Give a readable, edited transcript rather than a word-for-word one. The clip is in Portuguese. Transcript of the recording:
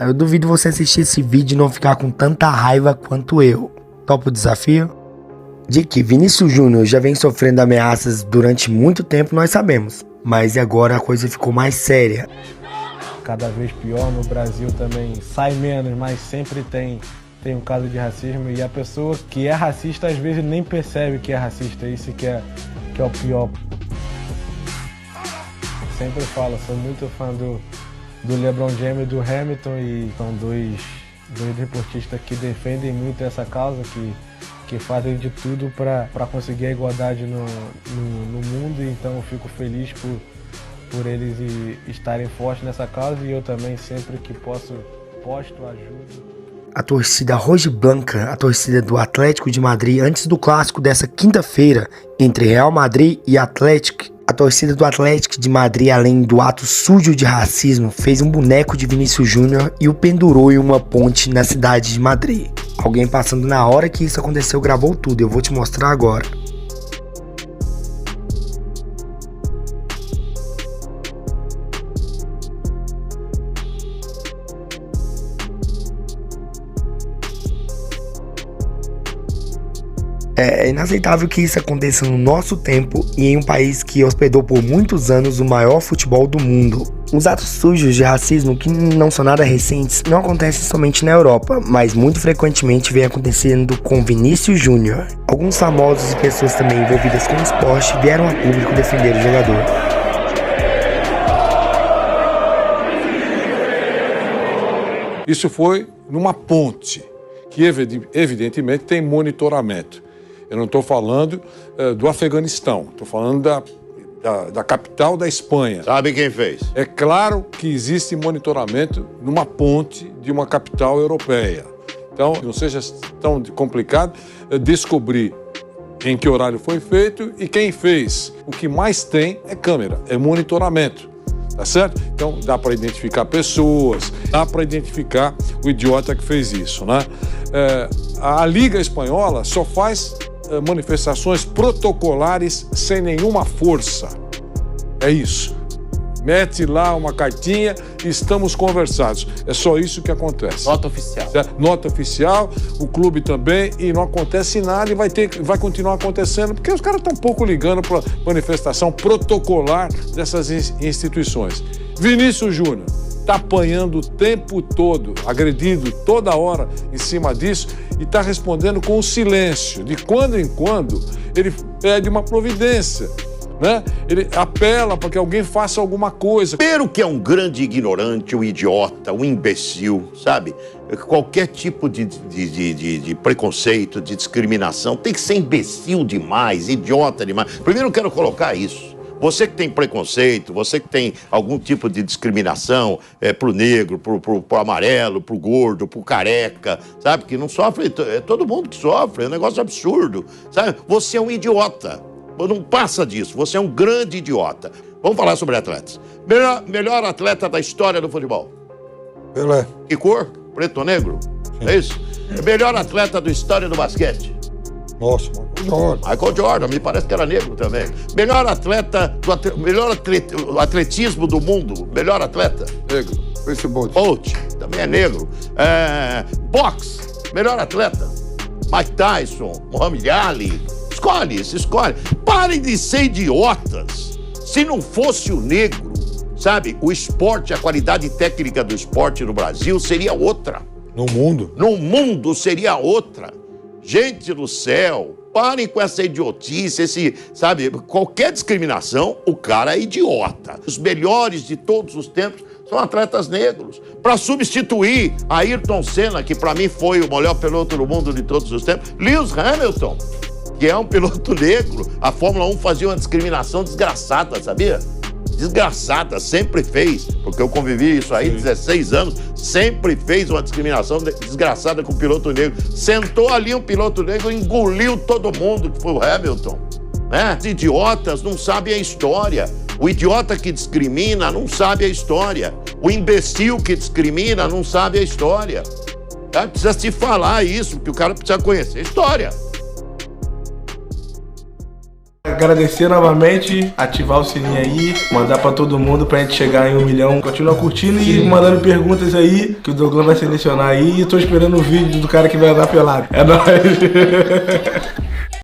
Eu duvido você assistir esse vídeo e não ficar com tanta raiva quanto eu. Topa o desafio? De que Vinícius Júnior já vem sofrendo ameaças durante muito tempo, nós sabemos. Mas agora a coisa ficou mais séria. Cada vez pior, no Brasil também sai menos, mas sempre tem um caso de racismo. E a pessoa que é racista às vezes nem percebe que é racista. Isso que é o pior. Sempre falo, sou muito fã do LeBron James e do Hamilton, e são dois deportistas que defendem muito essa causa, que fazem de tudo para conseguir a igualdade no mundo. Então eu fico feliz por eles estarem fortes nessa causa, e eu também, sempre que posto, ajudo. A torcida rojiblanca, a torcida do Atlético de Madrid, antes do clássico dessa quinta-feira entre Real Madrid e Atlético, a torcida do Atlético de Madrid, além do ato sujo de racismo, fez um boneco de Vinícius Júnior e o pendurou em uma ponte na cidade de Madrid. Alguém passando na hora que isso aconteceu gravou tudo, eu vou te mostrar agora. É inaceitável que isso aconteça no nosso tempo e em um país que hospedou por muitos anos o maior futebol do mundo. Os atos sujos de racismo, que não são nada recentes, não acontecem somente na Europa, mas muito frequentemente vem acontecendo com Vinícius Júnior. Alguns famosos e pessoas também envolvidas com o esporte vieram a público defender o jogador. Isso foi numa ponte, que evidentemente tem monitoramento. Eu não estou falando do Afeganistão, estou falando da capital da Espanha. Sabe quem fez? É claro que existe monitoramento numa ponte de uma capital europeia. Então, não seja tão complicado descobrir em que horário foi feito e quem fez. O que mais tem é câmera, é monitoramento. Tá certo? Então dá para identificar pessoas, dá para identificar o idiota que fez isso, né? A Liga Espanhola só faz manifestações protocolares sem nenhuma força. É isso. Mete lá uma cartinha e estamos conversados. É só isso que acontece. Nota oficial. Certo? Nota oficial, o clube também, e não acontece nada e vai continuar acontecendo, porque os caras estão um pouco ligando para a manifestação protocolar dessas instituições. Vinícius Júnior está apanhando o tempo todo, agredido toda hora em cima disso, e está respondendo com o silêncio. De quando em quando ele pede uma providência. Né? Ele apela para que alguém faça alguma coisa. Primeiro que é um grande ignorante, um idiota, um imbecil, sabe? Qualquer tipo de preconceito, de discriminação, tem que ser imbecil demais, idiota demais. Primeiro eu quero colocar isso. Você que tem preconceito, você que tem algum tipo de discriminação pro negro, pro amarelo, pro gordo, pro careca, sabe? Que não sofre, é todo mundo que sofre, é um negócio absurdo, sabe? Você é um idiota. Não passa disso, você é um grande idiota. Vamos falar sobre atletas. Melhor atleta da história do futebol. Pelé. Que cor? Preto ou negro? Sim. É isso? Melhor atleta da história do basquete. Nossa, Michael Jordan, me parece que era negro também. Melhor atleta, atletismo do mundo. Melhor atleta. Negro. Esse Bolt, também é negro. Boxe, melhor atleta. Mike Tyson, Muhammad Ali. Escolhe. Parem de ser idiotas. Se não fosse o negro, sabe, o esporte, a qualidade técnica do esporte no Brasil seria outra. No mundo? No mundo seria outra. Gente do céu, parem com essa idiotice, sabe, qualquer discriminação, o cara é idiota. Os melhores de todos os tempos são atletas negros. Para substituir Ayrton Senna, que para mim foi o melhor piloto do mundo de todos os tempos, Lewis Hamilton, que é um piloto negro. A Fórmula 1 fazia uma discriminação desgraçada, sabia? Desgraçada, sempre fez, porque eu convivi isso aí 16 anos, sempre fez uma discriminação desgraçada com o piloto negro. Sentou ali um piloto negro, engoliu todo mundo, que foi o Hamilton. Né? Os idiotas não sabem a história. O idiota que discrimina não sabe a história. O imbecil que discrimina não sabe a história. Precisa se falar isso, porque o cara precisa conhecer a história. agradecer novamente, ativar o sininho aí, mandar pra todo mundo pra gente chegar em 1 milhão. Continua curtindo e mandando perguntas aí, que o Douglas vai selecionar aí. E tô esperando o vídeo do cara que vai andar pelado. É nóis.